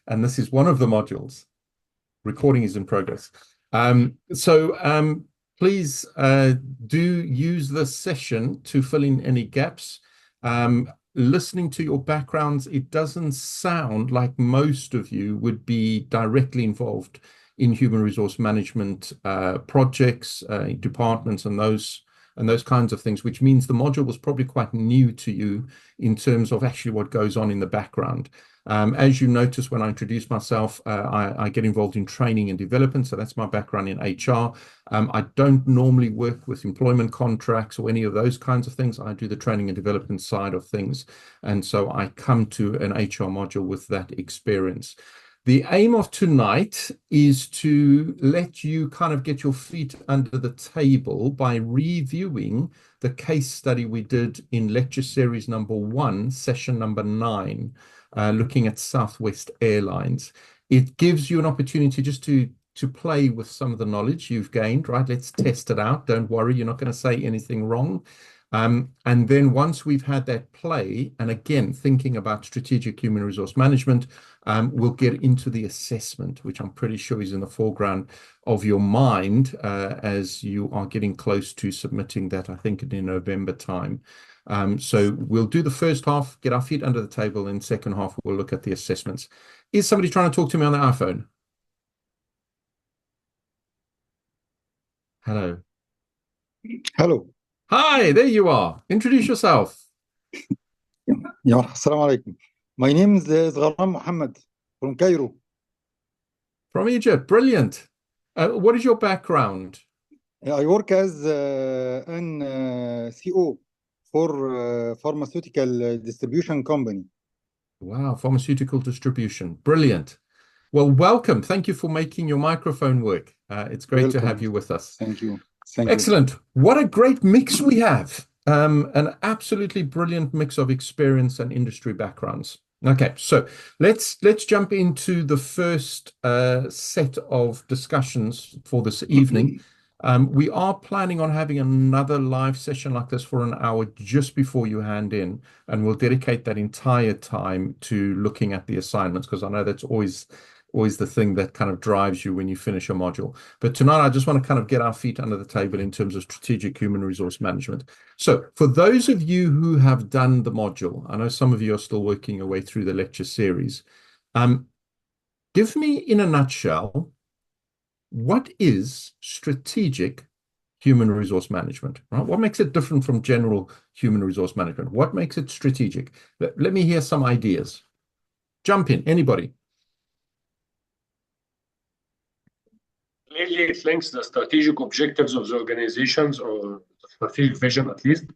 and this is one of the modules. Recording is in progress. Please do use this session to fill in any gaps. Listening to your backgrounds, it doesn't sound like most of you would be directly involved in human resource management projects, departments, and those kinds of things, which means the module was probably quite new to you in terms of actually what goes on in the background. As you notice when I introduce myself, I get involved in training and development, so that's my background in HR. I don't normally work with employment contracts or any of those kinds of things. I do the training and development side of things, and so I come to an HR module with that experience. The aim of tonight is to let you kind of get your feet under the table by reviewing the case study we did in lecture series number 1, session number 9, looking at Southwest Airlines. It gives you an opportunity just to play with some of the knowledge you've gained, right? Let's test it out. Don't worry, you're not going to say anything wrong. And then once we've had that play, and again, thinking about strategic human resource management, we'll get into the assessment, which I'm pretty sure is in the foreground of your mind as you are getting close to submitting that, I think, in November time. So we'll do the first half, get our feet under the table, and second half, we'll look at the assessments. Is somebody trying to talk to me on the iPhone? Hello. Hello. Hi, there you are. Introduce yourself. Yeah, Assalamu alaikum. My name is Zgharam Muhammad from Cairo. From Egypt. Brilliant. What is your background? I work as an CO for pharmaceutical distribution company. Wow, pharmaceutical distribution. Brilliant. Well, welcome. Thank you for making your microphone work. It's great to have Welcome. you with us. Thank you. Thank you. Excellent. What a great mix we have. An absolutely brilliant mix of experience and industry backgrounds. Okay, so let's jump into the first set of discussions for this evening. We are planning on having another live session like this for an hour just before you hand in, and we'll dedicate that entire time to looking at the assignments, because I know that's always the thing that kind of drives you when you finish a module. But tonight, I just want to kind of get our feet under the table in terms of strategic human resource management. So for those of you who have done the module, I know some of you are still working your way through the lecture series. Give me, in a nutshell, what is strategic human resource management, right? What makes it different from general human resource management? What makes it strategic? Let me hear some ideas. Jump in, anybody. Mainly, it links the strategic objectives of the organizations, or the strategic vision at least,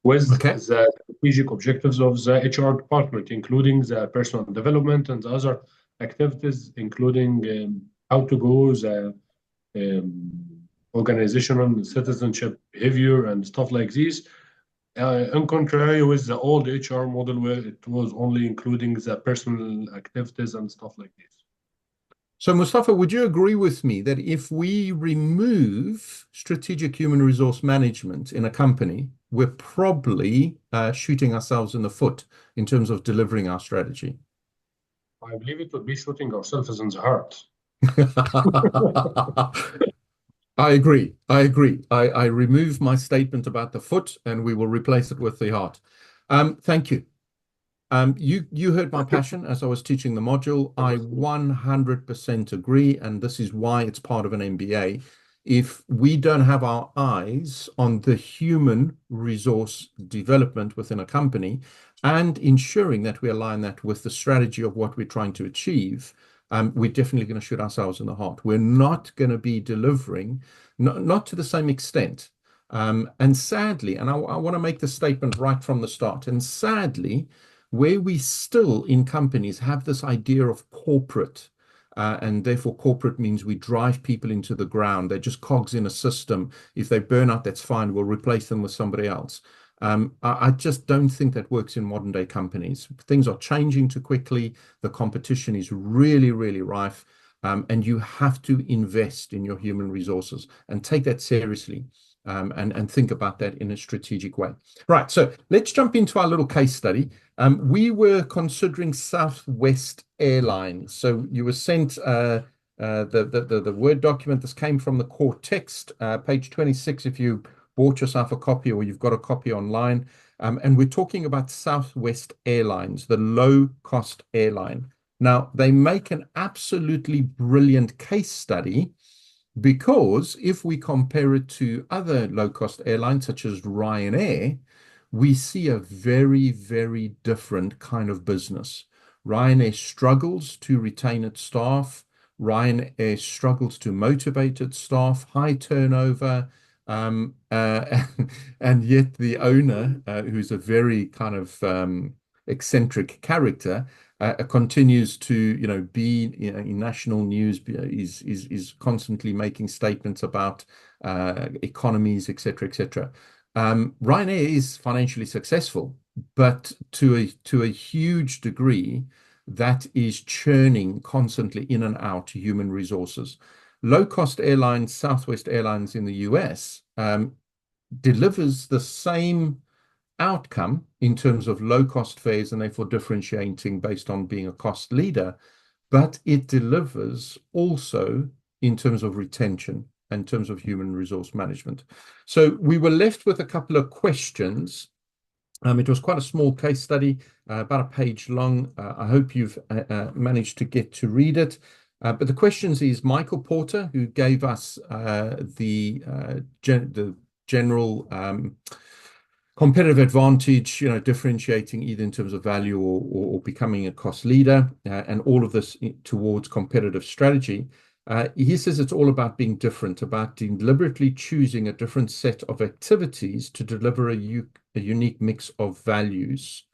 with the strategic objectives of the HR department, including the personal development and the other activities, including how to go the organizational citizenship behavior and stuff like this. In contrary with the old HR model, where it was only including the personal activities and stuff like this. So, Mustafa, would you agree with me that if we remove strategic human resource management in a company, we're probably shooting ourselves in the foot in terms of delivering our strategy? I believe it would be shooting ourselves in the heart. I agree. I remove my statement about the foot, and we will replace it with the heart. Thank you. You heard my passion as I was teaching the module. I 100% agree, and this is why it's part of an MBA. If we don't have our eyes on the human resource development within a company and ensuring that we align that with the strategy of what we're trying to achieve, we're definitely going to shoot ourselves in the heart. We're not going to be delivering, not to the same extent. And sadly, and I want to make the statement right from the start, and sadly, where we still in companies have this idea of corporate, and therefore corporate means we drive people into the ground. They're just cogs in a system. If they burn out, that's fine. We'll replace them with somebody else. I just don't think that works in modern day companies. Things are changing too quickly. The competition is really, really rife. And you have to invest in your human resources and take that seriously. and think about that in a strategic way. Right, so let's jump into our little case study. We were considering Southwest Airlines. So you were sent the Word document. This came from the core text, page 26, if you bought yourself a copy or you've got a copy online. And we're talking about Southwest Airlines, the low-cost airline. Now, they make an absolutely brilliant case study because if we compare it to other low-cost airlines such as Ryanair, we see a very, very different kind of business. Ryanair struggles to retain its staff. Ryanair struggles to motivate its staff, high turnover, and yet the owner, who's a very kind of eccentric character, continues to be in national news, is constantly making statements about economies, etc., etc. Ryanair is financially successful, but to a huge degree, that is churning constantly in and out human resources. Low-cost airlines, Southwest Airlines in the US, delivers the same outcome in terms of low-cost fares and therefore differentiating based on being a cost leader, but it delivers also in terms of retention, in terms of human resource management. So we were left with a couple of questions. It was quite a small case study, about a page long. I hope you've managed to get to read it. But the questions is Michael Porter, who gave us the general competitive advantage, differentiating either in terms of value or becoming a cost leader, and all of this towards competitive strategy. He says it's all about being different, about deliberately choosing a different set of activities to deliver a unique mix of values.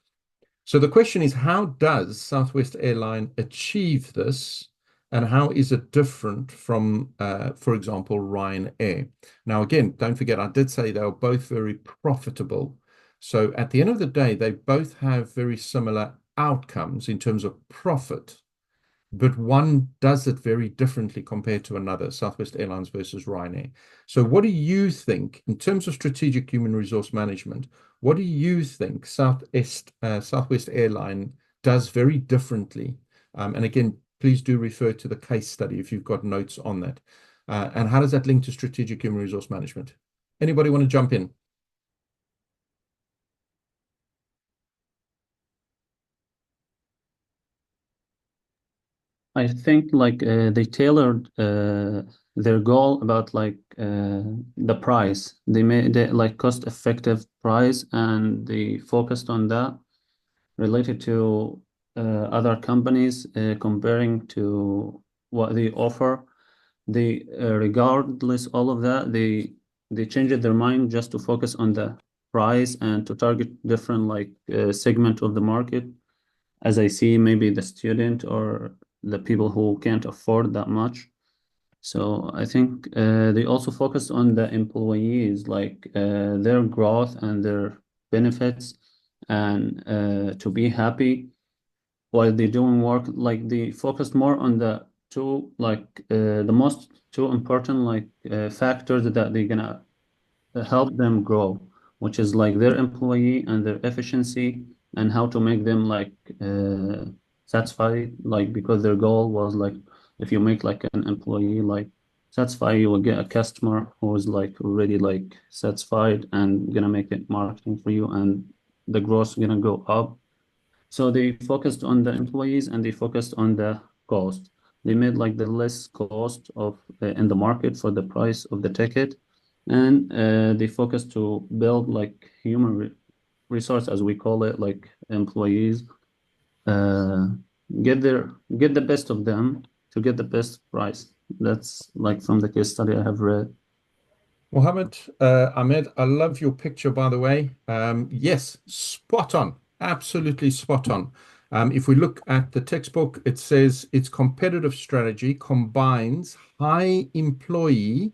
So the question is, how does Southwest Airlines achieve this? And how is it different from, for example, Ryanair? Now, again, don't forget, I did say they were both very profitable. So at the end of the day, they both have very similar outcomes in terms of profit, but one does it very differently compared to another, Southwest Airlines versus Ryanair. So what do you think, in terms of strategic human resource management, what do you think Southwest Airlines does very differently? And again, please do refer to the case study if you've got notes on that. And how does that link to strategic human resource management? Anybody want to jump in? I think they tailored their goal about the price. They made it like cost-effective price, and they focused on that related to other companies comparing to what they offer. They regardless all of that, they changed their mind just to focus on the price and to target different segment of the market. As I see, maybe the student or the people who can't afford that much. So I think they also focus on the employees, their growth and their benefits, and to be happy while they're doing work. They focused more on the the most two important factors that they're gonna help them grow, which is their employee and their efficiency, and how to make them satisfied, because their goal was if you make an employee satisfied, you will get a customer who is already satisfied and gonna make it marketing for you, and the growth gonna go up. So they focused on the employees and they focused on the cost. They made the less cost of in the market for the price of the ticket, and they focused to build human resource, as we call it, employees. Get the best of them to get the best price. That's from the case study I have read. Mohammed, Ahmed, I love your picture, by the way. Yes, spot on, absolutely spot on. If we look at the textbook, it says its competitive strategy combines high employee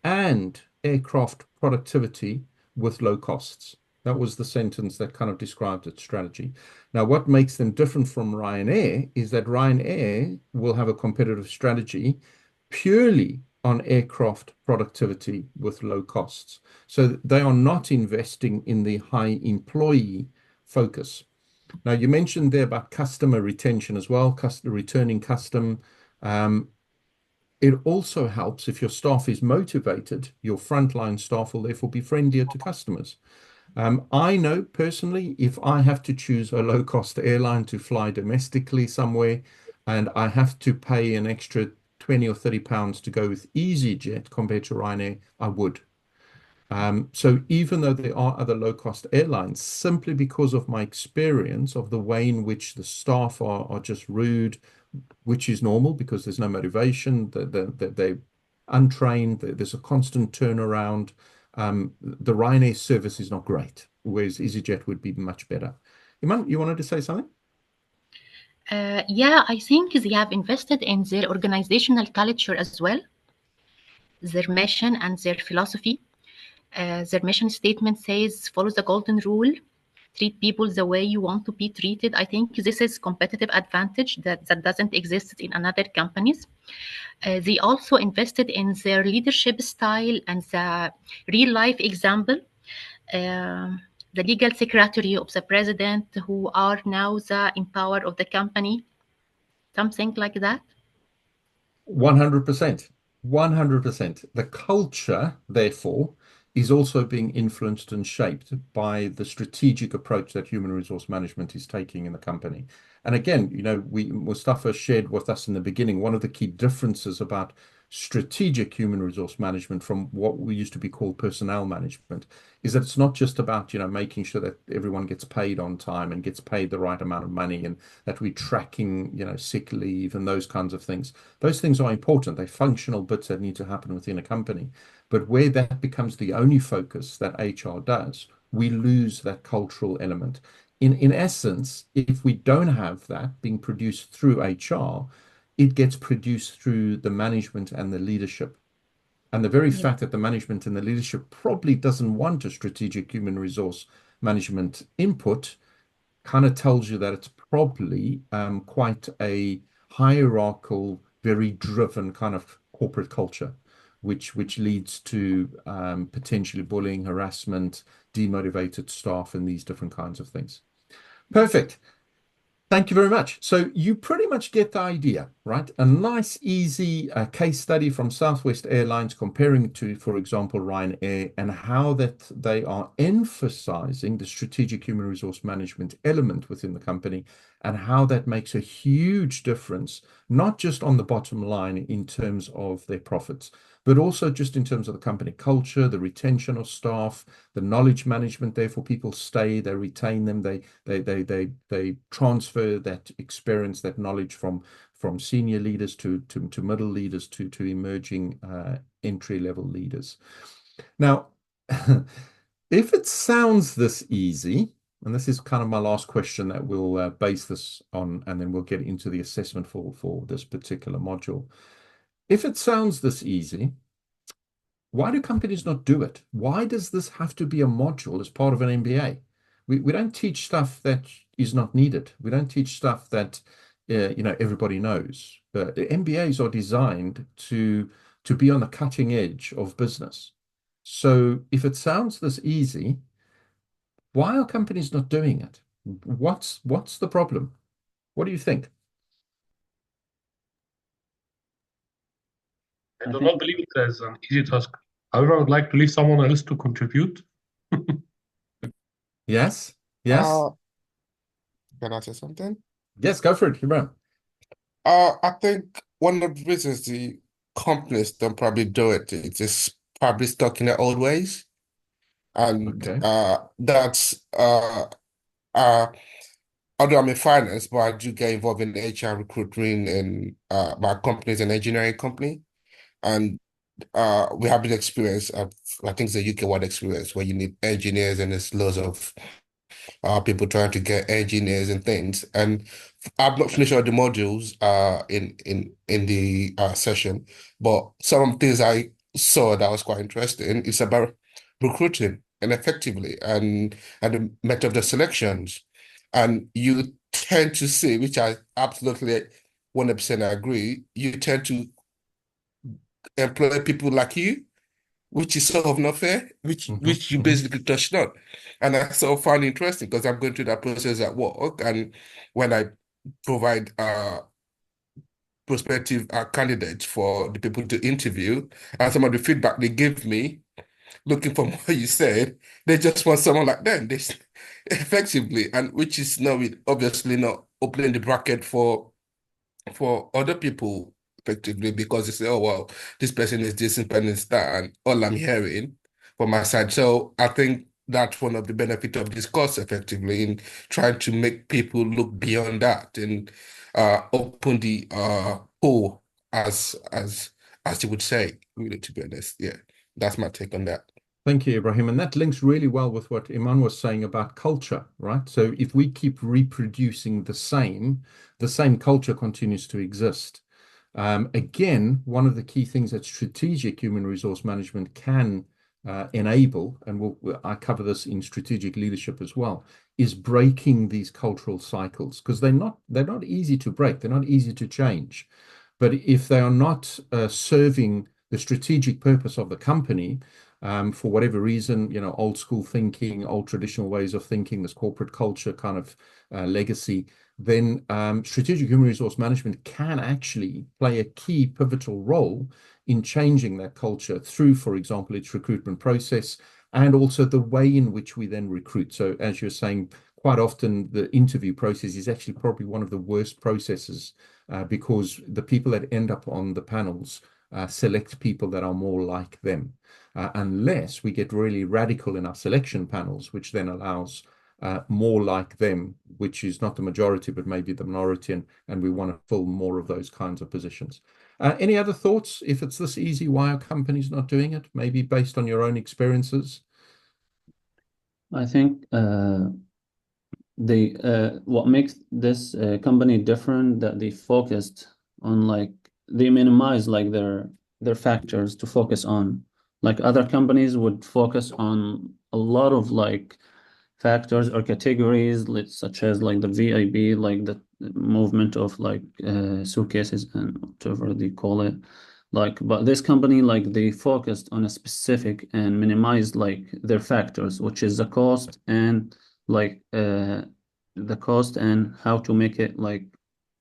and aircraft productivity with low costs. That was the sentence that kind of described its strategy. Now, what makes them different from Ryanair is that Ryanair will have a competitive strategy purely on aircraft productivity with low costs. So they are not investing in the high employee focus. Now, you mentioned there about customer retention as well, returning custom. It also helps if your staff is motivated, your frontline staff will therefore be friendlier to customers. I know personally, if I have to choose a low-cost airline to fly domestically somewhere, and I have to pay an extra 20 or 30 pounds to go with EasyJet compared to Ryanair, I would. So even though there are other low-cost airlines, simply because of my experience of the way in which the staff are just rude, which is normal because there's no motivation, they're untrained, there's a constant turnaround. The Ryanair service is not great, whereas EasyJet would be much better. Iman, you wanted to say something? Yeah, I think they have invested in their organizational culture as well, their mission and their philosophy. Their mission statement says, follow the golden rule, treat people the way you want to be treated. I think this is competitive advantage that doesn't exist in other companies. They also invested in their leadership style and the real life example. The legal secretary of the president, who are now the empower of the company, something like that. 100%. 100%. The culture, therefore, is also being influenced and shaped by the strategic approach that human resource management is taking in the company. And again, Mustafa shared with us in the beginning, one of the key differences about strategic human resource management from what we used to be called personnel management is that it's not just about, making sure that everyone gets paid on time and gets paid the right amount of money and that we're tracking, sick leave and those kinds of things. Those things are important. They're functional bits that need to happen within a company. But where that becomes the only focus that HR does, we lose that cultural element. In essence, if we don't have that being produced through HR, it gets produced through the management and the leadership. And the very fact that the management and the leadership probably doesn't want a strategic human resource management input kind of tells you that it's probably quite a hierarchical, very driven kind of corporate culture, which leads to potentially bullying, harassment, demotivated staff, and these different kinds of things. Perfect. Thank you very much. So you pretty much get the idea, right? A nice, easy case study from Southwest Airlines comparing to, for example, Ryanair, and how that they are emphasizing the strategic human resource management element within the company, and how that makes a huge difference, not just on the bottom line in terms of their profits, but also just in terms of the company culture, the retention of staff, the knowledge management. Therefore, people stay, they retain them, they transfer that experience, that knowledge from senior leaders to middle leaders to emerging entry-level leaders. Now, if it sounds this easy, and this is kind of my last question that we'll base this on, and then we'll get into the assessment for this particular module. If it sounds this easy, why do companies not do it? Why does this have to be a module as part of an MBA? We don't teach stuff that is not needed. We don't teach stuff that everybody knows. The MBAs are designed to be on the cutting edge of business. So if it sounds this easy, why are companies not doing it? What's the problem? What do you think? I do not believe it as an easy task. However, I would like to leave someone else to contribute. Yes. Can I say something? Yes, go for it, Ibrahim. I think one of the reasons the companies don't probably do it is just probably stuck in their old ways. And that's although I'm in finance, but I do get involved in HR recruiting and my company is an engineering company. And we have been experienced, I think it's a UK-wide experience where you need engineers and there's loads of people trying to get engineers and things. And I've not finished all the modules in the session, but some things I saw that was quite interesting. It's about recruiting and effectively and the method of selections. And you tend to see, which I absolutely 100% agree, you tend to employ people like you, which is sort of not fair, which you basically touched on. And I sort of find interesting because I'm going through that process at work, and when I provide prospective candidates for the people to interview, and some of the feedback they give me, looking from what you said, they just want someone like them. They effectively, and which is now obviously not opening the bracket for other people effectively, because they say, oh well, this person is this and person is that, and all I'm hearing from my side. So I think that's one of the benefits of this course effectively, in trying to make people look beyond that and open the pool, as you would say, really, to be honest. Yeah, that's my take on that. Thank you, Ibrahim. And that links really well with what Iman was saying about culture, right? So if we keep reproducing the same culture continues to exist. Again, one of the key things that strategic human resource management can enable, and I cover this in strategic leadership as well, is breaking these cultural cycles, because they're not easy to break, they're not easy to change. But if they are not serving the strategic purpose of the company, for whatever reason, old school thinking, old traditional ways of thinking, this corporate culture kind of legacy, then strategic human resource management can actually play a key pivotal role in changing that culture through, for example, its recruitment process, and also the way in which we then recruit. So as you're saying, quite often the interview process is actually probably one of the worst processes, because the people that end up on the panels select people that are more like them. Unless we get really radical in our selection panels, which then allows more like them, which is not the majority, but maybe the minority, and we want to fill more of those kinds of positions. Any other thoughts? If it's this easy, why are companies not doing it? Maybe based on your own experiences? I think what makes this company different, that they focused on, like, they minimize like their factors to focus on. Like other companies would focus on a lot of like factors or categories, such as like the VIB, like the movement of like suitcases and whatever they call it. Like, but this company, like, they focused on a specific and minimized like their factors, which is the cost and like the cost and how to make it like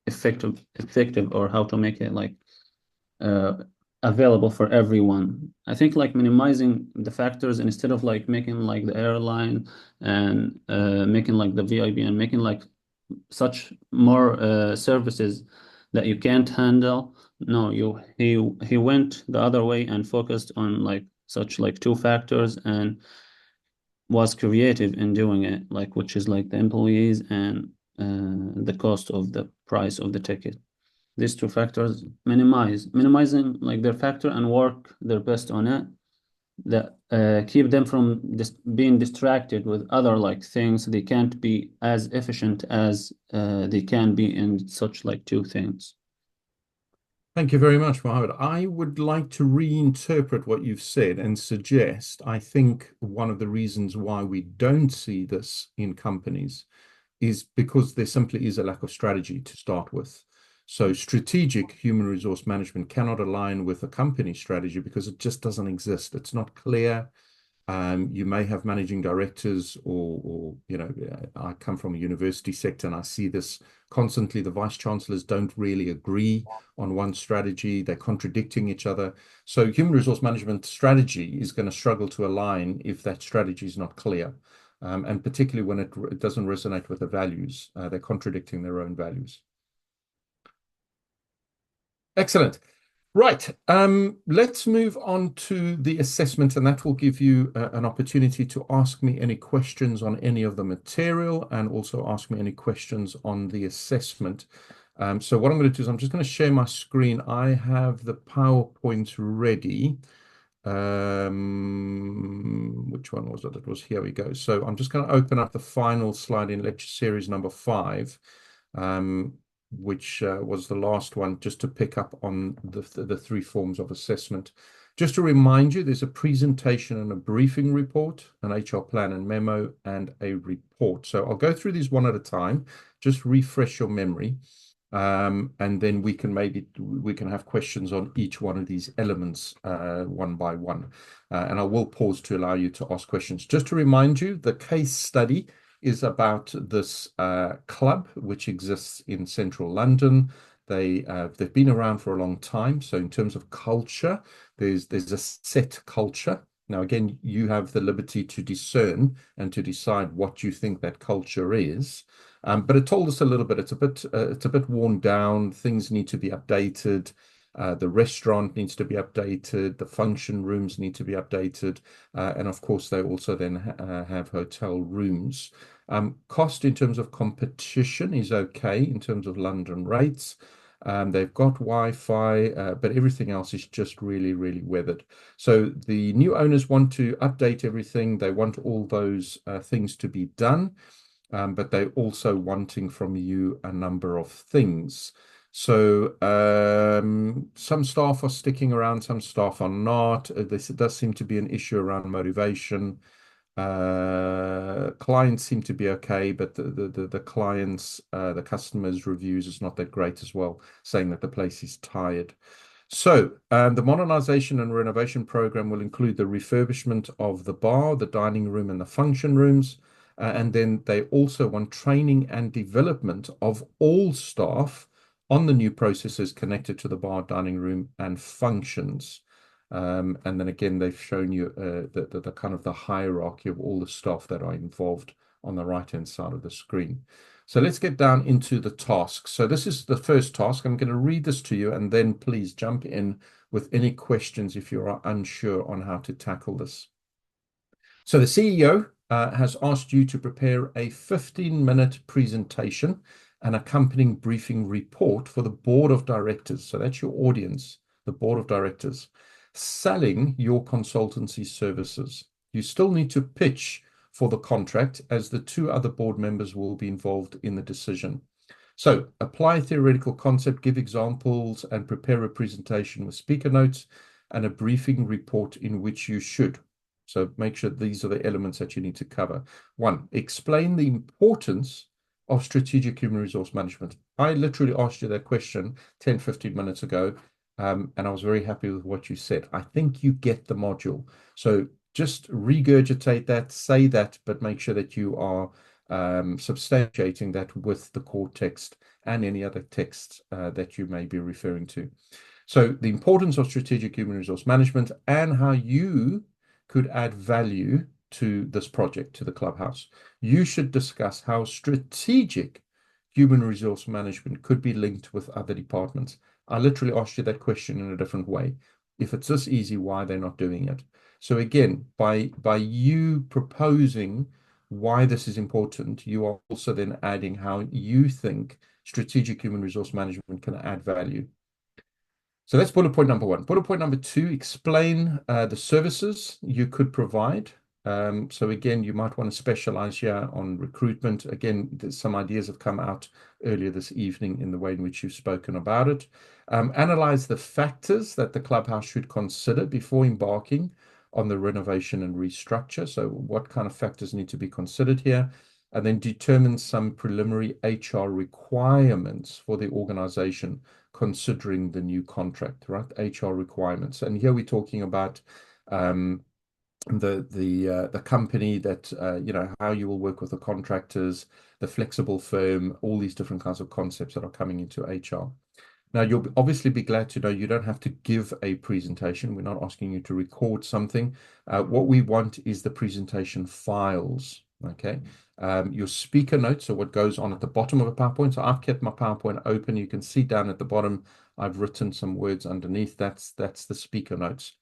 effective, or how to make it like available for everyone. I think like minimizing the factors instead of like making like the airline and making like the VIB and making like such more services that you can't handle. No, he went the other way and focused on like such like two factors, and was creative in doing it, like, which is like the employees and the cost of the price of the ticket. These two factors minimizing like their factor and work their best on it, that keep them from being distracted with other like things. They can't be as efficient as they can be in such like two things. Thank you very much, Mohammed. I would like to reinterpret what you've said and suggest, I think one of the reasons why we don't see this in companies is because there simply is a lack of strategy to start with. So strategic human resource management cannot align with a company strategy because it just doesn't exist. It's not clear. You may have managing directors, or I come from a university sector and I see this constantly. The vice chancellors don't really agree on one strategy. They're contradicting each other. So human resource management strategy is going to struggle to align if that strategy is not clear. And particularly when it doesn't resonate with the values, they're contradicting their own values. Excellent. Right. Let's move on to the assessment, and that will give you an opportunity to ask me any questions on any of the material, and also ask me any questions on the assessment. So what I'm going to do is I'm just going to share my screen. I have the PowerPoint ready. Which one was it? It was, here we go. So I'm just going to open up the final slide in lecture series number 5. Which was the last one, just to pick up on the 3 forms of assessment. Just to remind you, there's a presentation and a briefing report, an HR plan and memo, and a report. So I'll go through these one at a time, just refresh your memory. and then we can have questions on each one of these elements one by one. And I will pause to allow you to ask questions. Just to remind you, the case study is about this club which exists in central London. They've been around for a long time. So in terms of culture, there's a set culture. Now, again, you have the liberty to discern and to decide what you think that culture is. But it told us a little bit. It's a bit worn down. Things need to be updated. The restaurant needs to be updated. The function rooms need to be updated. And of course, they also then have hotel rooms. Cost in terms of competition is okay in terms of London rates. They've got Wi-Fi, but everything else is just really, really weathered. So the new owners want to update everything. They want all those things to be done, but they're also wanting from you a number of things. So some staff are sticking around, some staff are not. This does seem to be an issue around motivation. Clients seem to be okay, but the clients, the customers' reviews is not that great as well, saying that the place is tired. So the modernization and renovation program will include the refurbishment of the bar, the dining room, and the function rooms. And then they also want training and development of all staff on the new processes connected to the bar, dining room, and functions. And then again, they've shown you the kind of the hierarchy of all the staff that are involved on the right-hand side of the screen. So let's get down into the tasks. So this is the first task. I'm going to read this to you, and then please jump in with any questions if you are unsure on how to tackle this. So the CEO has asked you to prepare a 15-minute presentation and accompanying briefing report for the board of directors. So that's your audience, the board of directors, selling your consultancy services. You still need to pitch for the contract, as the two other board members will be involved in the decision. So apply a theoretical concept, give examples, and prepare a presentation with speaker notes and a briefing report in which you should. So make sure these are the elements that you need to cover. 1, explain the importance of strategic human resource management. I literally asked you that question 10, 15 minutes ago, and I was very happy with what you said. I think you get the module. So just regurgitate that, say that, but make sure that you are substantiating that with the core text and any other texts that you may be referring to. So the importance of strategic human resource management and how you could add value to this project, to the clubhouse. You should discuss how strategic human resource management could be linked with other departments. I literally asked you that question in a different way. If it's this easy, why they're not doing it? So again, by you proposing why this is important, you are also then adding how you think strategic human resource management can add value. So that's bullet point number 1. Bullet point number 2, explain the services you could provide. So again, you might want to specialize here on recruitment. Again, some ideas have come out earlier this evening in the way in which you've spoken about it. Analyze the factors that the clubhouse should consider before embarking on the renovation and restructure. So what kind of factors need to be considered here? And then determine some preliminary HR requirements for the organization considering the new contract, right? HR requirements. And here we're talking about the company that, you know, how you will work with the contractors, the flexible firm, all these different kinds of concepts that are coming into HR. Now, you'll obviously be glad to know you don't have to give a presentation. We're not asking you to record something. What we want is the presentation files, okay? Your speaker notes, so what goes on at the bottom of a PowerPoint. So I've kept my PowerPoint open. You can see down at the bottom, I've written some words underneath. That's the speaker notes.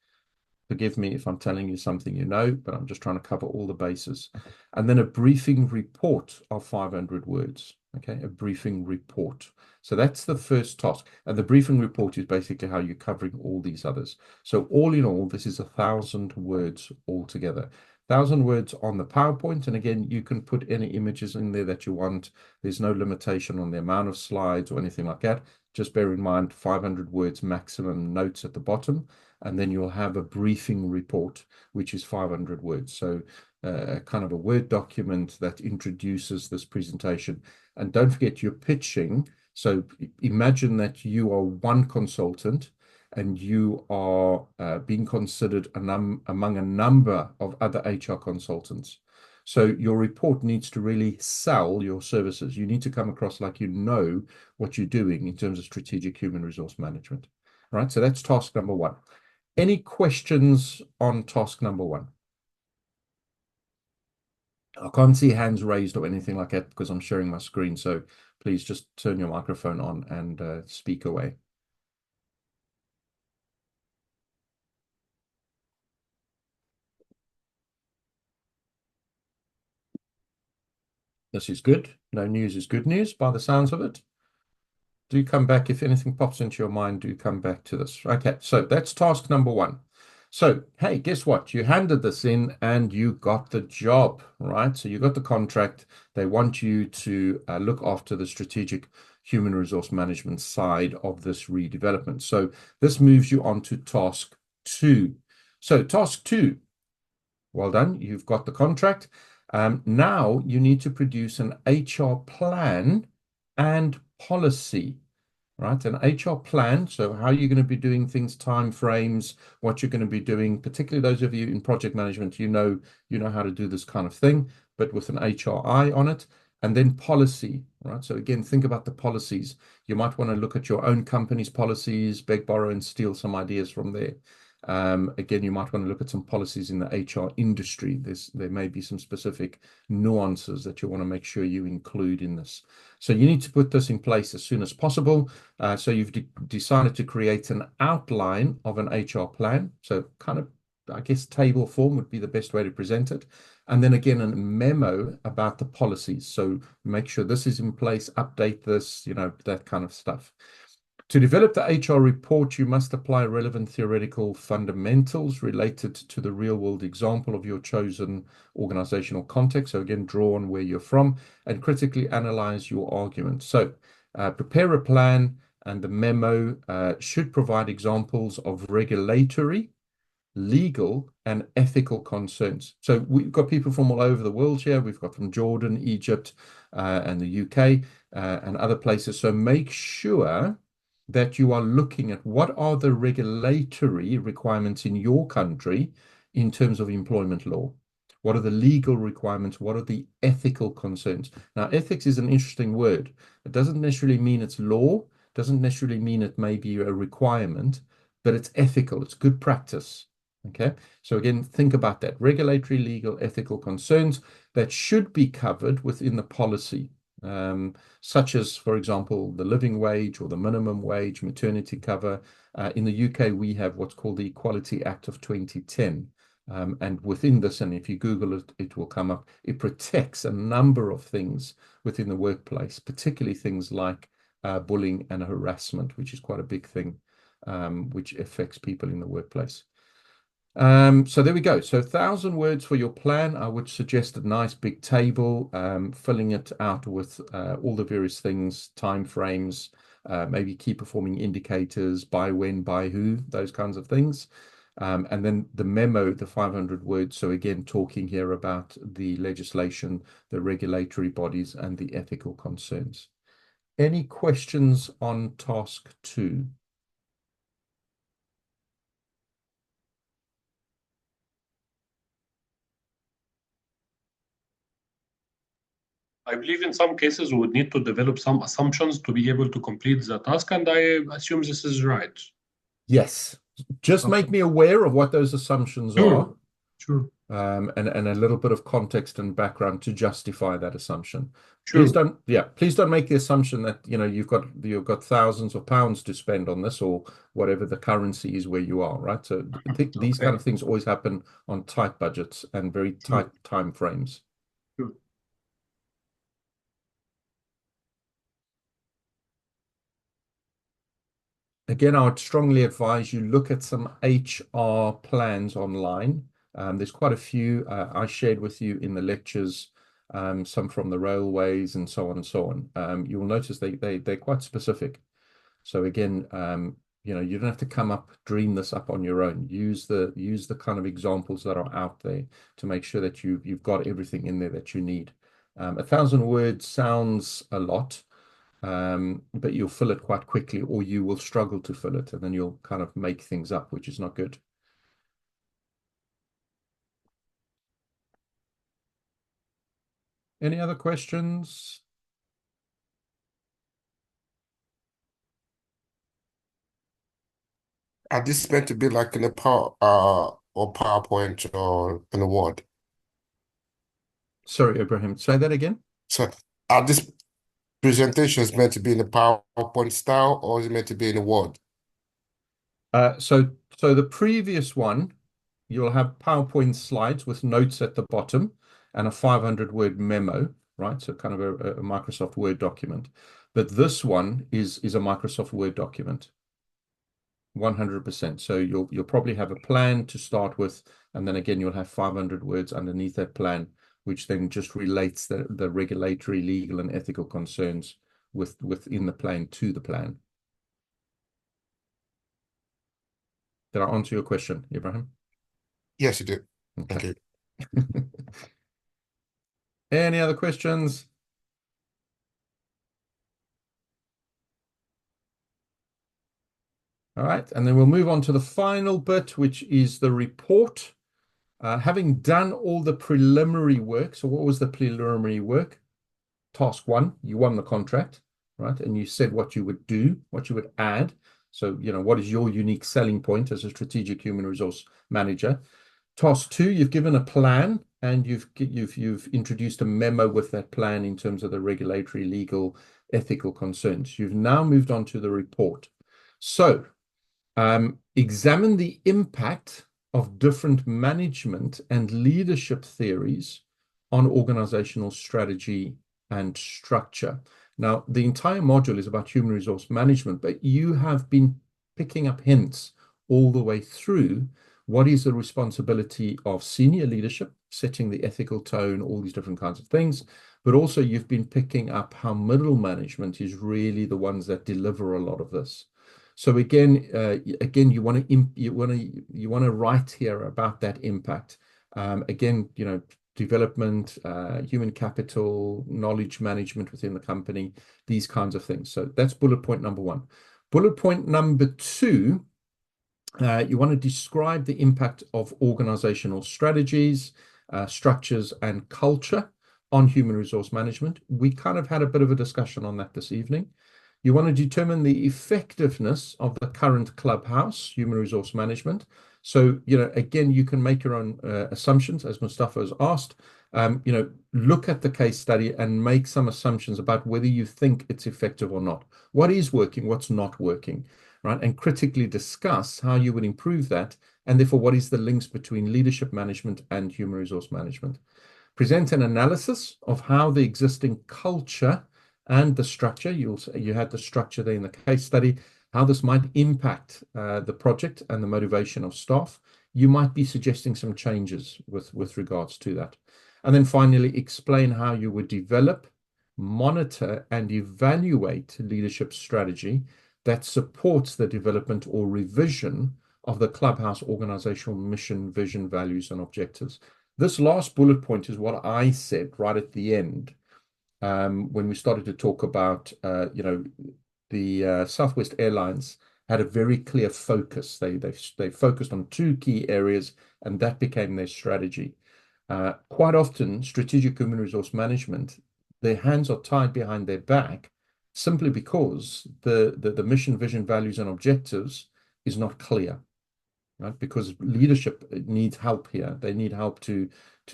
Forgive me if I'm telling you something you know, but I'm just trying to cover all the bases. And then a briefing report of 500 words, okay? A briefing report. So that's the first task. And the briefing report is basically how you're covering all these others. So all in all, this is 1,000 words altogether. 1,000 words on the PowerPoint. And again, you can put any images in there that you want. There's no limitation on the amount of slides or anything like that. Just bear in mind, 500 words maximum notes at the bottom. And then you'll have a briefing report, which is 500 words. So kind of a Word document that introduces this presentation. And don't forget, you're pitching So imagine that you are one consultant and you are being considered among a number of other HR consultants. So your report needs to really sell your services. You need to come across like you know what you're doing in terms of strategic human resource management. All right, so that's task number one. Any questions on task number one? I can't see hands raised or anything like that because I'm sharing my screen. So please just turn your microphone on and speak away. This is good. No news is good news by the sounds of it. Do come back. If anything pops into your mind, do come back to this. Okay, so that's task number one. So, hey, guess what? You handed this in and you got the job, right? So you got the contract. They want you to look after the strategic human resource management side of this redevelopment. So this moves you on to task two. So task two, well done. You've got the contract. Now you need to produce an HR plan and policy, right? An HR plan. So how you're going to be doing things, time frames, what you're going to be doing, particularly those of you in project management, you know how to do this kind of thing, but with an HRI on it. And then policy, right? So again, think about the policies. You might want to look at your own company's policies, beg, borrow, and steal some ideas from there. Again, you might want to look at some policies in the HR industry. There may be some specific nuances that you want to make sure you include in this. So you need to put this in place as soon as possible. So you've decided to create an outline of an HR plan. So kind of, I guess, table form would be the best way to present it. And then again, a memo about the policies. So make sure this is in place, update this, that kind of stuff. To develop the HR report, you must apply relevant theoretical fundamentals related to the real-world example of your chosen organizational context. So again, draw on where you're from and critically analyze your argument. So prepare a plan, and the memo should provide examples of regulatory, legal, and ethical concerns. So we've got people from all over the world here. We've got from Jordan, Egypt, and the UK, and other places. So make sure that you are looking at what are the regulatory requirements in your country in terms of employment law. What are the legal requirements? What are the ethical concerns? Now, ethics is an interesting word. It doesn't necessarily mean it's law, doesn't necessarily mean it may be a requirement, but it's ethical, it's good practice. Okay, so again, think about that. Regulatory, legal, ethical concerns that should be covered within the policy. Such as, for example, the living wage or the minimum wage, maternity cover. In the UK, we have what's called the Equality Act of 2010. And within this, and if you Google it, it will come up, it protects a number of things within the workplace, particularly things like bullying and harassment, which is quite a big thing, which affects people in the workplace. So there we go. So 1,000 words for your plan. I would suggest a nice big table, filling it out with all the various things, time frames, maybe key performing indicators, by when, by who, those kinds of things. And then the memo, the 500 words. So again, talking here about the legislation, the regulatory bodies, and the ethical concerns. Any questions on task 2? I believe in some cases we would need to develop some assumptions to be able to complete the task, and I assume this is right. Yes. Just make me aware of what those assumptions are. Sure. And a little bit of context and background to justify that assumption. Sure. Please don't make the assumption that you've got thousands of pounds to spend on this or whatever the currency is where you are, right? So I think these kind of things always happen on tight budgets and very tight time frames. Sure. Again, I would strongly advise you look at some HR plans online. There's quite a few I shared with you in the lectures, some from the railways and so on and so on. You'll notice they're quite specific. So again, you don't have to dream this up on your own. Use the kind of examples that are out there to make sure that you've got everything in there that you need. 1,000 words sounds a lot. but you'll fill it quite quickly, or you will struggle to fill it, and then you'll kind of make things up, which is not good. Any other questions? Are this meant to be like in a or PowerPoint or in a Word? Sorry, Ibrahim, say that again. So are this presentations meant to be in a PowerPoint style, or is it meant to be in a Word? So the previous one, you'll have PowerPoint slides with notes at the bottom and a 500-word memo, right? So kind of a Microsoft Word document. But this one is a Microsoft Word document, 100%. So you'll probably have a plan to start with, and then again, you'll have 500 words underneath that plan, which then just relates the regulatory, legal, and ethical concerns within the plan to the plan. Did I answer your question, Ibrahim? Yes, you did. Okay. Thank you. Any other questions? All right, and then we'll move on to the final bit, which is the report. Having done all the preliminary work, so what was the preliminary work? Task 1, you won the contract, right? And you said what you would do, what you would add. So, you know, what is your unique selling point as a strategic human resource manager? Task 2, you've given a plan, and you've introduced a memo with that plan in terms of the regulatory, legal, ethical concerns. You've now moved on to the report. So examine the impact of different management and leadership theories on organizational strategy and structure. Now, the entire module is about human resource management, but you have been picking up hints all the way through. What is the responsibility of senior leadership, setting the ethical tone, all these different kinds of things. But also you've been picking up how middle management is really the ones that deliver a lot of this. So again, you want to write here about that impact. Again, you know, development, human capital, knowledge management within the company, these kinds of things. So that's bullet point number 1. Bullet point number 2, you want to describe the impact of organizational strategies, structures, and culture on human resource management. We kind of had a bit of a discussion on that this evening. You want to determine the effectiveness of the current clubhouse, human resource management. So, you know, again, you can make your own assumptions, as Mustafa has asked. You know, look at the case study and make some assumptions about whether you think it's effective or not. What is working, what's not working, right? And critically discuss how you would improve that, and therefore, what is the links between leadership management and human resource management. Present an analysis of how the existing culture and the structure, you had the structure there in the case study, how this might impact the project and the motivation of staff. You might be suggesting some changes with regards to that. And then finally, explain how you would develop, monitor, and evaluate leadership strategy that supports the development or revision of the clubhouse organizational mission, vision, values, and objectives. This last bullet point is what I said right at the end. When we started to talk about, you know, the Southwest Airlines had a very clear focus. They focused on 2 key areas, and that became their strategy. Quite often, strategic human resource management, their hands are tied behind their back simply because the mission, vision, values, and objectives is not clear, right? Because leadership needs help here. They need help to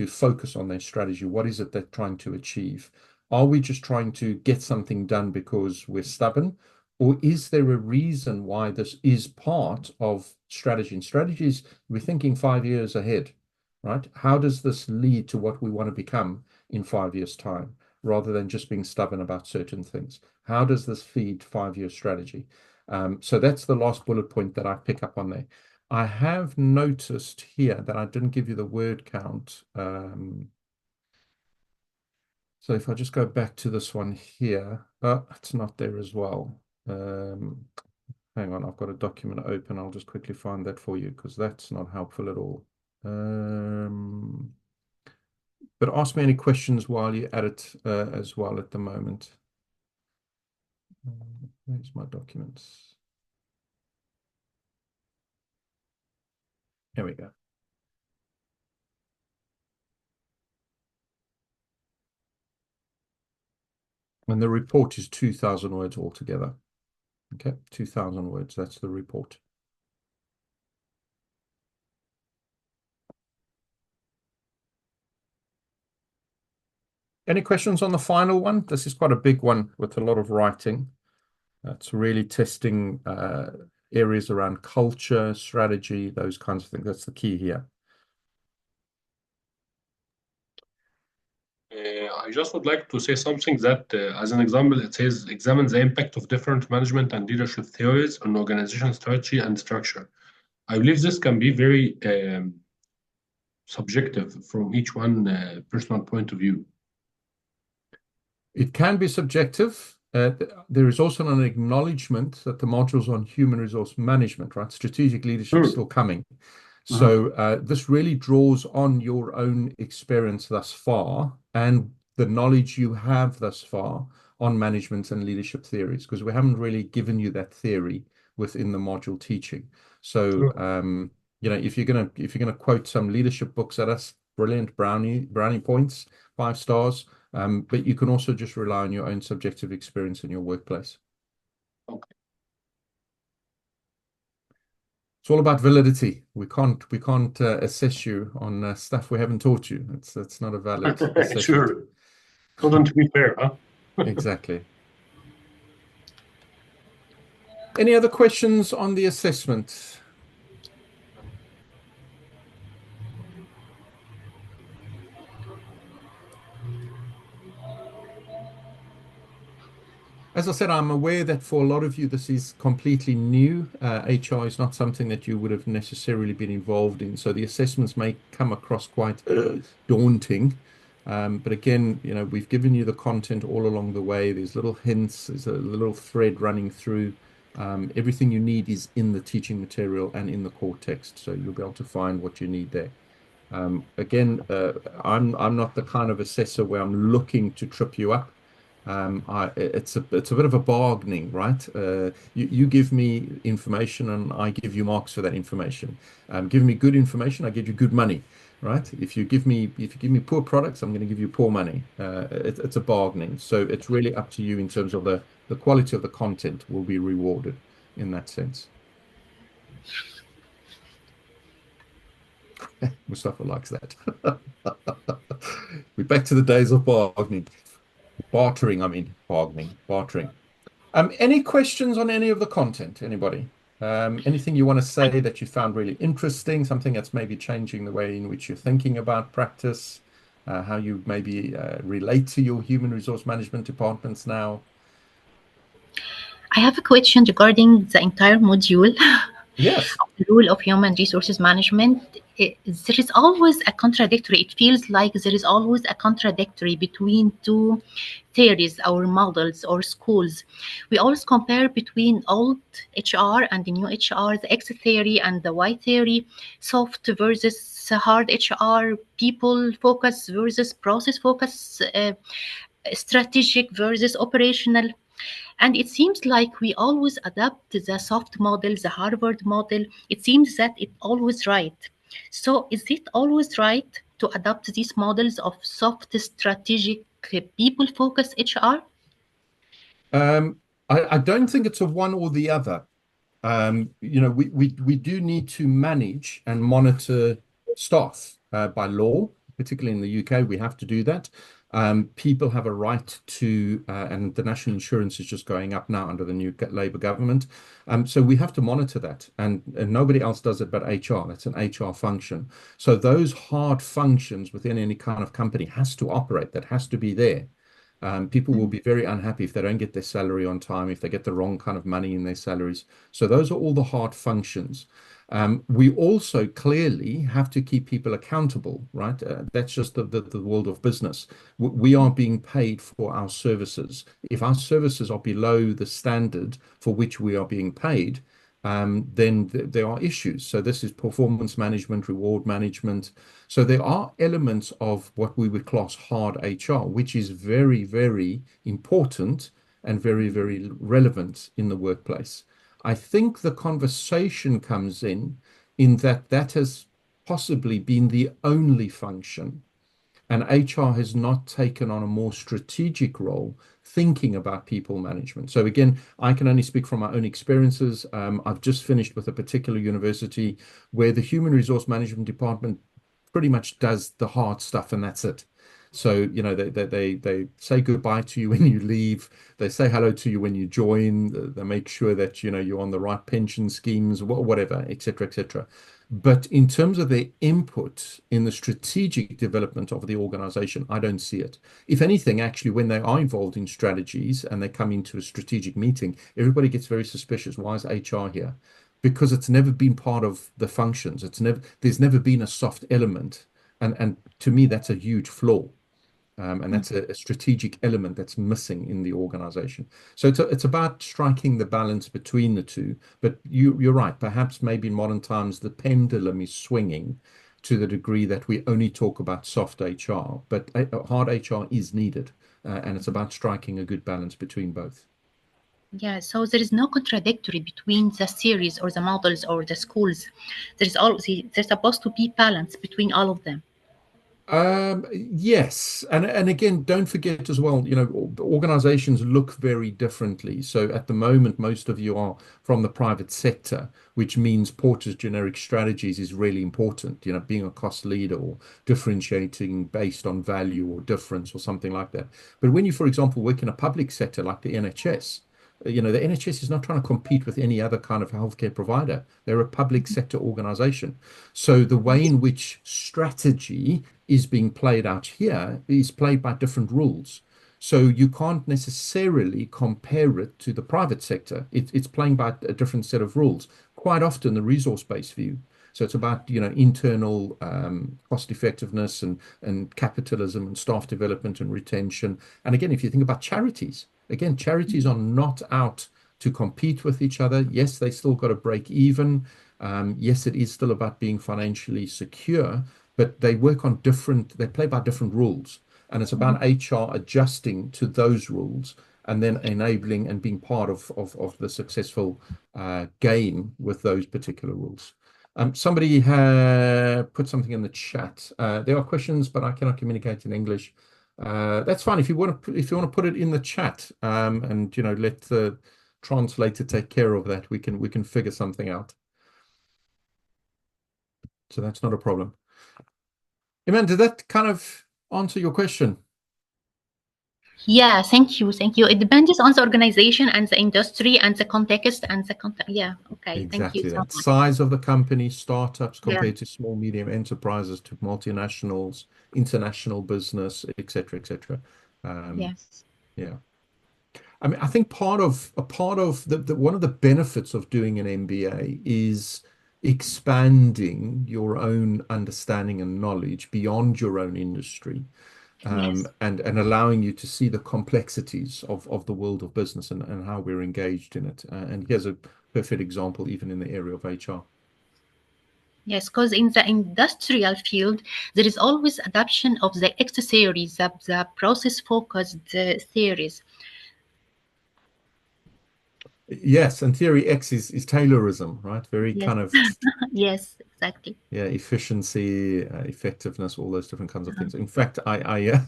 focus on their strategy. What is it they're trying to achieve? Are we just trying to get something done because we're stubborn? Or is there a reason why this is part of strategy? And strategies, we're thinking 5 years ahead, right? How does this lead to what we want to become in 5 years' time, rather than just being stubborn about certain things? How does this feed 5-year strategy? So that's the last bullet point that I pick up on there. I have noticed here that I didn't give you the word count. So if I just go back to this one here, it's not there as well. Hang on, I've got a document open. I'll just quickly find that for you, because that's not helpful at all. But ask me any questions while you're at it as well at the moment. Where's my documents? Here we go. And the report is 2,000 words altogether. Okay, 2,000 words, that's the report. Any questions on the final one? This is quite a big one with a lot of writing. It's really testing areas around culture, strategy, those kinds of things. That's the key here. I just would like to say something that, as an example, it says examine the impact of different management and leadership theories on organizational strategy and structure. I believe this can be very subjective from each one personal point of view. It can be subjective. There is also an acknowledgement that the modules on human resource management, right? Strategic leadership is still coming. So this really draws on your own experience thus far and the knowledge you have thus far on management and leadership theories, because we haven't really given you that theory within the module teaching. So you know, if you're gonna quote some leadership books at us, brilliant, brownie points, 5 stars. But you can also just rely on your own subjective experience in your workplace. Okay. It's all about validity. We can't assess you on stuff we haven't taught you. It's not a valid assessment. Sure. Couldn't be fair, huh? Exactly. Any other questions on the assessment? As I said, I'm aware that for a lot of you, this is completely new. HR is not something that you would have necessarily been involved in. So the assessments may come across quite daunting. But again, you know, we've given you the content all along the way. There's little hints, there's a little thread running through. Everything you need is in the teaching material and in the core text. So you'll be able to find what you need there. Again, I'm not the kind of assessor where I'm looking to trip you up. It's a bit of a bargaining, right? You give me information and I give you marks for that information. Give me good information, I give you good money, right? If you give me poor products, I'm going to give you poor money. It's a bargaining. So it's really up to you in terms of the quality of the content will be rewarded in that sense. Mustafa likes that. We're back to the days of bargaining. Bartering. Any questions on any of the content? Anybody? Anything you want to say that you found really interesting? Something that's maybe changing the way in which you're thinking about practice? How you maybe relate to your human resource management departments now? I have a question regarding the entire module. Yes. The rule of human resources management. There is always a contradictory. It feels like there is always a contradictory between two theories or models or schools. We always compare between old HR and the new HR, the X theory and the Y theory, soft versus hard HR, people focus versus process focus, strategic versus operational. And it seems like we always adapt the soft model, the Harvard model. It seems that it's always right. So is it always right to adopt these models of soft, strategic, people-focused HR? I don't think it's a one or the other. You know, we do need to manage and monitor staff by law, particularly in the UK. We have to do that. People have a right to, and the national insurance is just going up now under the new Labour government. So we have to monitor that, and nobody else does it but HR. That's an HR function. So those hard functions within any kind of company has to operate. That has to be there. People will be very unhappy if they don't get their salary on time, if they get the wrong kind of money in their salaries. So those are all the hard functions. We also clearly have to keep people accountable, right? That's just the world of business. We are being paid for our services. If our services are below the standard for which we are being paid, then there are issues. So this is performance management, reward management. So there are elements of what we would class hard HR, which is very, very important and very, very relevant in the workplace. I think the conversation comes in that that has possibly been the only function, and HR has not taken on a more strategic role thinking about people management. So again, I can only speak from my own experiences. I've just finished with a particular university where the human resource management department pretty much does the hard stuff, and that's it. So, you know, they say goodbye to you when you leave. They say hello to you when you join. They make sure that, you know, you're on the right pension schemes, whatever, et cetera, et cetera. But in terms of their input in the strategic development of the organization, I don't see it. If anything, actually, when they are involved in strategies and they come into a strategic meeting, everybody gets very suspicious. Why is HR here? Because it's never been part of the functions. There's never been a soft element. And to me, that's a huge flaw. And that's a strategic element that's missing in the organization. So it's about striking the balance between the two. But you're right. Perhaps maybe in modern times, the pendulum is swinging to the degree that we only talk about soft HR, but hard HR is needed. And it's about striking a good balance between both. Yeah, so there is no contradictory between the series or the models or the schools. There's supposed to be balance between all of them. Yes. And again, don't forget as well, you know, organizations look very differently. So at the moment, most of you are from the private sector, which means Porter's generic strategies is really important, you know, being a cost leader or differentiating based on value or difference or something like that. But when you, for example, work in a public sector like the NHS, you know, the NHS is not trying to compete with any other kind of healthcare provider. They're a public sector organization. So the way in which strategy is being played out here is played by different rules. So you can't necessarily compare it to the private sector. It's playing by a different set of rules. Quite often the resource-based view. So it's about, you know, internal cost effectiveness and capitalism and staff development and retention. And again, if you think about charities, again, charities are not out to compete with each other. Yes, they still got to break even. Yes, it is still about being financially secure, but they work on they play by different rules. And it's about HR adjusting to those rules and then enabling and being part of the successful game with those particular rules. Somebody had put something in the chat. There are questions, but I cannot communicate in English. That's fine if you want to put it in the chat, and you know, let the translator take care of that. We can figure something out. So that's not a problem. Iman, did that kind of answer your question? Yeah, thank you. It depends on the organization and the industry and the context and the content. Yeah, okay. Exactly. Thank you so much. Size of the company, startups compared to small, medium enterprises, to multinationals, international business, etc., etc. Yes. Yeah. I mean, I think part of one of the benefits of doing an MBA is expanding your own understanding and knowledge beyond your own industry, Yes. and allowing you to see the complexities of the world of business and how we're engaged in it. And here's a perfect example, even in the area of HR. Yes, because in the industrial field, there is always adoption of the X theories, the process-focused theories. Yes, and theory X is Taylorism, right? Very Yes. kind of Yes, exactly. yeah, efficiency, effectiveness, all those different kinds of things. In fact, I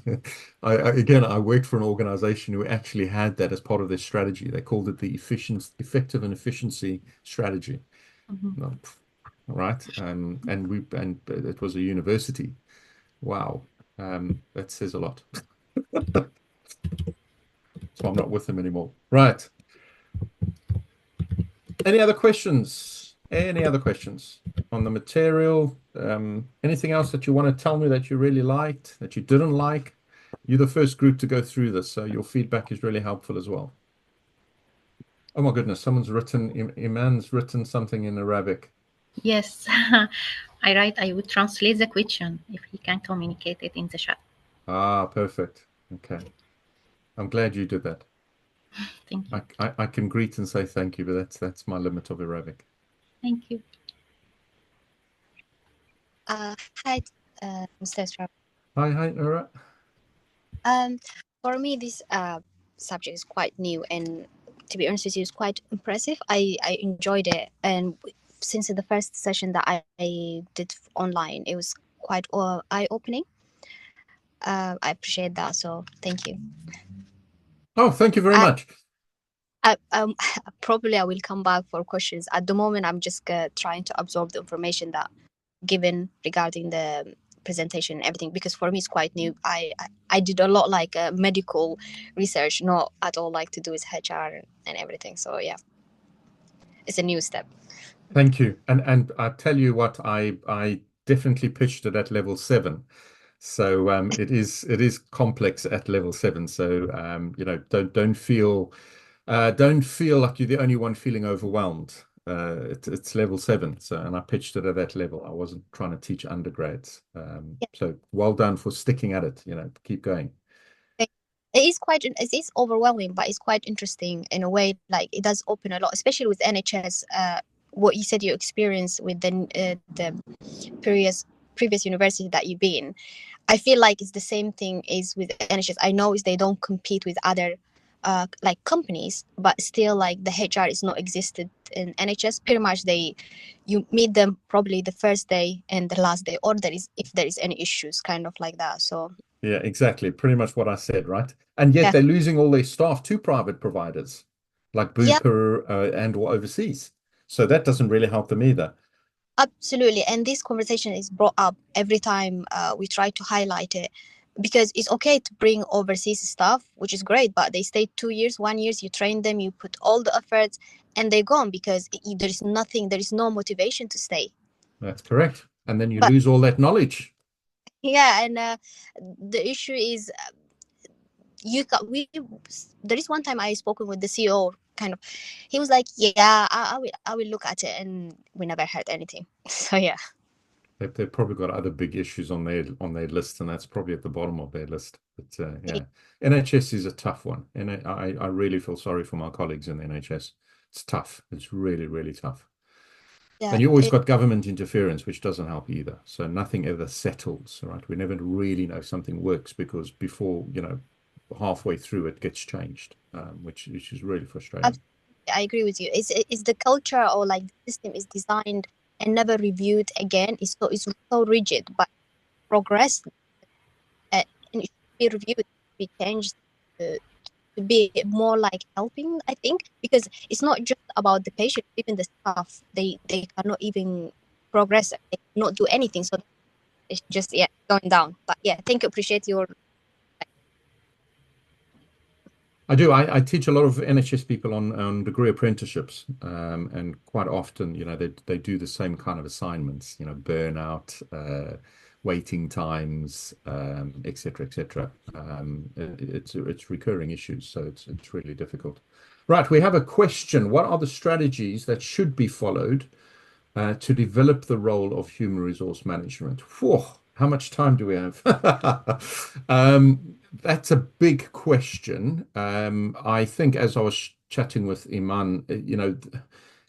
worked for an organization who actually had that as part of their strategy. They called it the effective and efficiency strategy. No, right? And it was a university. Wow, that says a lot. So I'm not with them anymore. Right. Any other questions? Any other questions on the material? Anything else that you want to tell me that you really liked, that you didn't like? You're the first group to go through this, so your feedback is really helpful as well. Oh my goodness, Iman's written something in Arabic. Yes. I would translate the question if he can communicate it in the chat. Ah, perfect. Okay. I'm glad you did that. Thank you. I can greet and say thank you, but that's my limit of Arabic. Thank you. Hi, Mr. Trump. Hi, Nora. For me, this subject is quite new, and to be honest with you, it's quite impressive. I enjoyed it, and since the first session that I did online, it was quite eye-opening. I appreciate that, so thank you. Oh, thank you very much. Probably I will come back for questions. At the moment, I'm just trying to absorb the information that given regarding the presentation and everything, because for me it's quite new. I did a lot like medical research, not at all like to do with HR and everything. So yeah, it's a new step. Thank you. And I tell you what, I definitely pitched it at level 7. So it is complex at level 7. So you know, don't feel like you're the only one feeling overwhelmed. It's level 7. So, and I pitched it at that level. I wasn't trying to teach undergrads. So well done for sticking at it. You know, keep going. It is overwhelming, but it's quite interesting in a way. Like it does open a lot, especially with NHS. What you said, your experience with the previous university that you've been. I feel like it's the same thing is with NHS. I know is they don't compete with other like companies, but still like the HR is not existed in NHS. Pretty much you meet them probably the first day and the last day, or if there is any issues, kind of like that. So yeah, exactly. Pretty much what I said, right? And yet they're losing all their staff to private providers like Bupa and or overseas. So that doesn't really help them either. Absolutely. And this conversation is brought up every time we try to highlight it, because it's okay to bring overseas staff, which is great, but they stay 2 years, 1 year, you train them, you put all the efforts, and they're gone because there is no motivation to stay. That's correct. And then you lose all that knowledge. Yeah, and the issue is there is one time I spoken with the CEO, kind of, he was like, yeah, I will look at it, and we never heard anything. So yeah. They've probably got other big issues on their list, and that's probably at the bottom of their list. But yeah, NHS is a tough one, and I really feel sorry for my colleagues in the NHS. It's tough. It's really, really tough. Yeah, and you always got government interference, which doesn't help either. So nothing ever settles, right? We never really know if something works because before, you know, halfway through it gets changed, which is really frustrating. I agree with you. Is the culture or like the system is designed and never reviewed again. It's so rigid, but progress and it should be reviewed, be changed to be more like helping, I think, because it's not just about the patient, even the staff, they cannot even progress, they cannot do anything, so it's just going down. But yeah, thank you, appreciate your. I do. I teach a lot of NHS people on degree apprenticeships, and quite often, you know, they do the same kind of assignments, you know, burnout, waiting times, et cetera, et cetera. It's recurring issues, so it's really difficult. Right, we have a question. What are the strategies that should be followed to develop the role of human resource management? Whew, how much time do we have? That's a big question. I think as I was chatting with Iman, you know,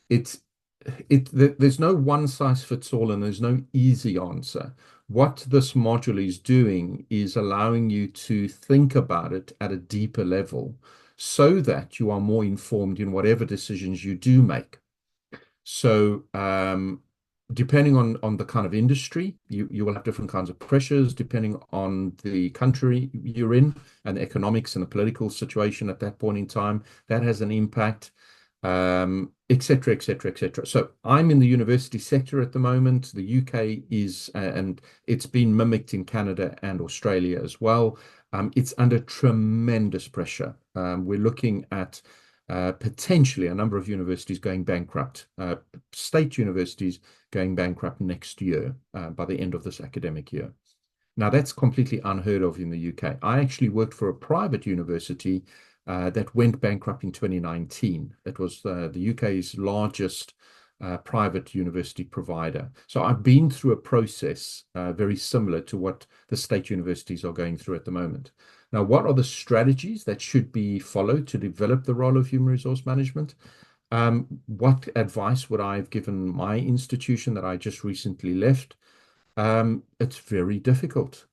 there's no one size fits all and there's no easy answer. What this module is doing is allowing you to think about it at a deeper level so that you are more informed in whatever decisions you do make. So depending on the kind of industry, you will have different kinds of pressures depending on the country you're in and the economics and the political situation at that point in time. That has an impact, et cetera, et cetera, et cetera. So I'm in the university sector at the moment. The UK is, and it's been mimicked in Canada and Australia as well. It's under tremendous pressure. We're looking at potentially a number of universities going bankrupt, state universities going bankrupt next year by the end of this academic year. Now, that's completely unheard of in the UK. I actually worked for a private university that went bankrupt in 2019. It was the UK's largest private university provider. So I've been through a process very similar to what the state universities are going through at the moment. Now, what are the strategies that should be followed to develop the role of human resource management? What advice would I have given my institution that I just recently left? It's very difficult.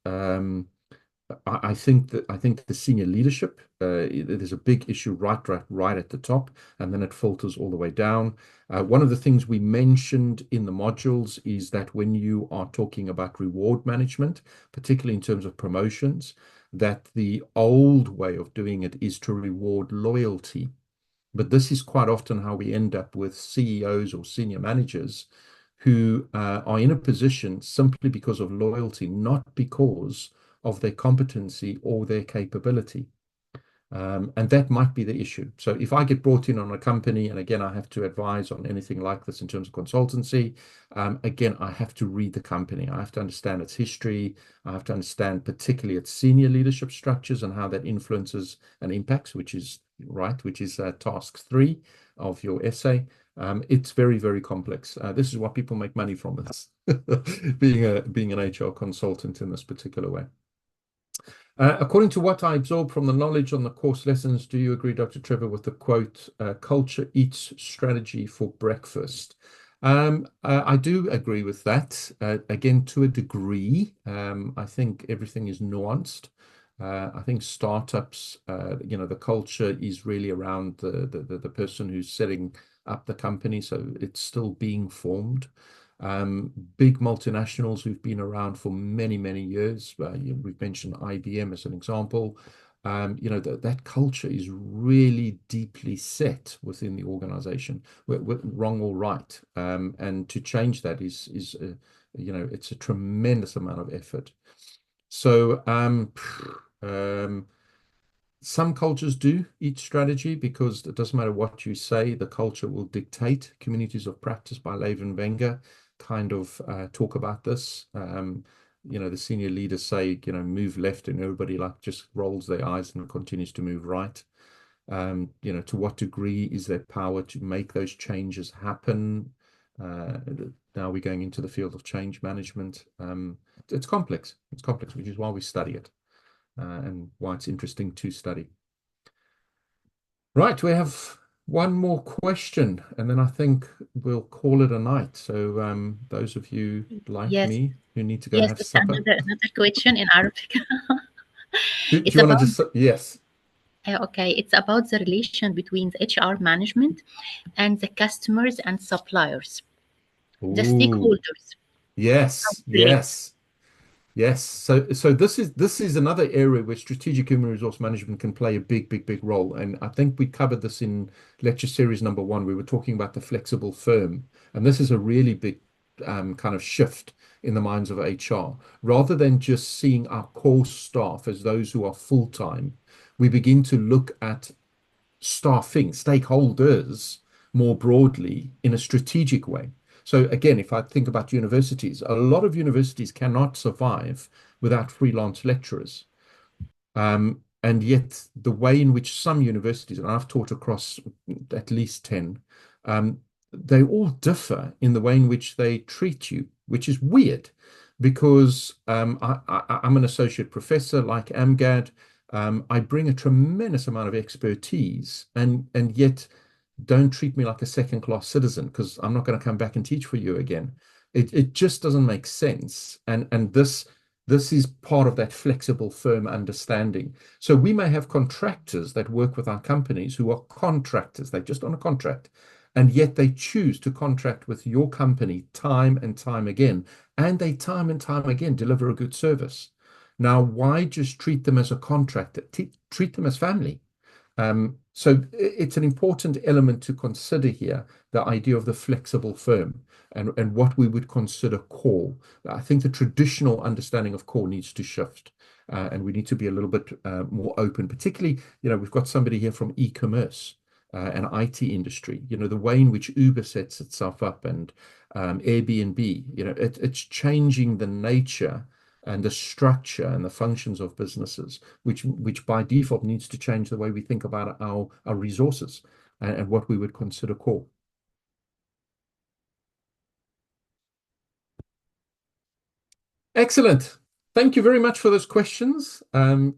I think the senior leadership, there's a big issue right at the top, and then it filters all the way down. One of the things we mentioned in the modules is that when you are talking about reward management, particularly in terms of promotions, that the old way of doing it is to reward loyalty. But this is quite often how we end up with CEOs or senior managers who are in a position simply because of loyalty, not because of their competency or their capability. And that might be the issue. So if I get brought in on a company, and again, I have to advise on anything like this in terms of consultancy, again, I have to read the company. I have to understand its history. I have to understand particularly its senior leadership structures and how that influences and impacts, which is task 3 of your essay. It's very, very complex. This is what people make money from this, being an HR consultant in this particular way. According to what I absorbed from the knowledge on the course lessons, do you agree, Dr. Trevor, with the quote, culture eats strategy for breakfast? I do agree with that. Again, to a degree, I think everything is nuanced. I think startups, the culture is really around the person who's setting up the company, so it's still being formed. Big multinationals who've been around for many, many years. We've mentioned IBM as an example. That culture is really deeply set within the organization, wrong or right. And to change that is it's a tremendous amount of effort. So some cultures do eat strategy because it doesn't matter what you say, the culture will dictate. Communities of Practice by Laven Wenger kind of talk about this. The senior leaders say, move left, and everybody just rolls their eyes and continues to move right. To what degree is there power to make those changes happen? Now we're going into the field of change management. It's complex. It's complex, which is why we study it. And why it's interesting to study. Right, we have one more question, and then I think we'll call it a night. So those of you like me who need to go have supper. Another question in Arabic. Do you want to just... Yes. Okay, it's about the relation between the HR management and the customers and suppliers, the stakeholders. Yes, yes. Yes, so this is another area where strategic human resource management can play a big role. And I think we covered this in lecture series number 1. We were talking about the flexible firm, and this is a really big kind of shift in the minds of HR. Rather than just seeing our core staff as those who are full-time, we begin to look at staffing, stakeholders more broadly in a strategic way. So again, if I think about universities, a lot of universities cannot survive without freelance lecturers. And yet the way in which some universities, and I've taught across at least 10, they all differ in the way in which they treat you, which is weird because I'm an associate professor like Amgad. I bring a tremendous amount of expertise and yet don't treat me like a second-class citizen because I'm not going to come back and teach for you again. It just doesn't make sense. And this is part of that flexible, firm understanding. So we may have contractors that work with our companies who are contractors. They're just on a contract. And yet they choose to contract with your company time and time again. And they time and time again deliver a good service. Now, why just treat them as a contractor? Treat them as family. So it's an important element to consider here, the idea of the flexible firm and what we would consider core. I think the traditional understanding of core needs to shift, and we need to be a little bit more open. Particularly, we've got somebody here from e-commerce and IT industry. The way in which Uber sets itself up and Airbnb. It's changing the nature and the structure and the functions of businesses, which by default needs to change the way we think about our resources and what we would consider core. Excellent. Thank you very much for those questions,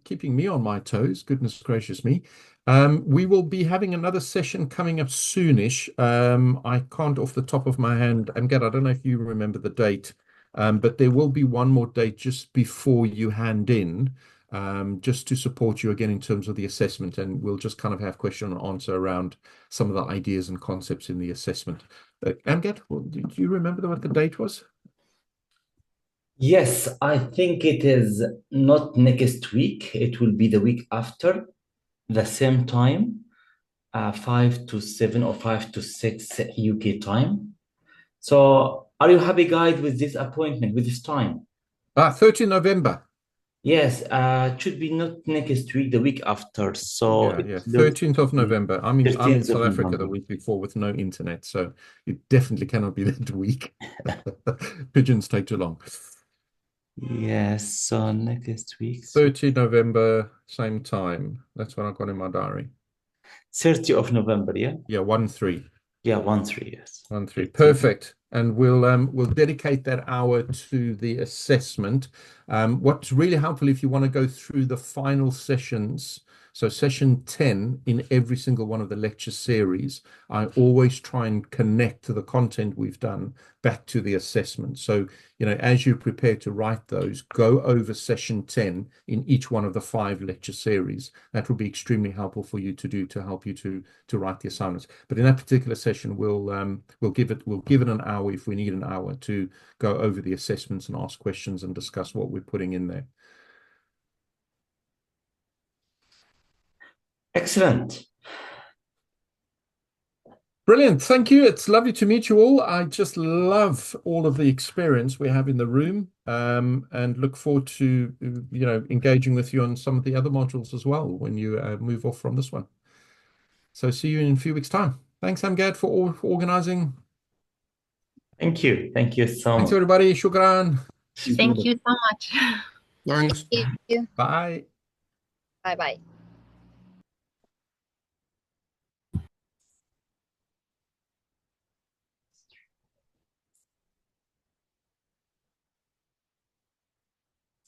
keeping me on my toes. Goodness gracious me. We will be having another session coming up soonish. I can't off the top of my hand. Amgad, I don't know if you remember the date. But there will be one more date just before you hand in. just to support you again in terms of the assessment. And we'll just kind of have question and answer around some of the ideas and concepts in the assessment. Amgad, do you remember what the date was? Yes, I think it is not next week. It will be the week after, the same time, 5 to 7 or 5 to 6 UK time. So are you happy, guys, with this appointment, with this time? 13 November. Yes, it should be not next week, the week after. So Yeah, 13th of November. I'm in 13th of South Africa the November. week before with no internet, so it definitely cannot be that week. Pigeons take too long. Yes, so next week. 13 November, same time. That's what I got in my diary. 30 of November, yeah? Yeah, 1-3. Yeah, 1-3, yes. 1-3. Perfect. And we'll dedicate that hour to the assessment. What's really helpful if you want to go through the final sessions, so session 10 in every single one of the lecture series, I always try and connect to the content we've done back to the assessment. So, you know, as you prepare to write those, go over session 10 in each one of the 5 lecture series. That will be extremely helpful for you to do to help you to write the assignments. But in that particular session, we'll give it an hour if we need an hour to go over the assessments and ask questions and discuss what we're putting in there. Excellent. Brilliant. Thank you. It's lovely to meet you all. I just love all of the experience we have in the room, and look forward to, you know, engaging with you on some of the other modules as well when you move off from this one. So see you in a few weeks' time. Thanks, Amgad, for organizing. Thank you. Thank you so Thanks, much. everybody. Shukran. Thank you so much. Thanks. Thank you. Bye. Bye bye.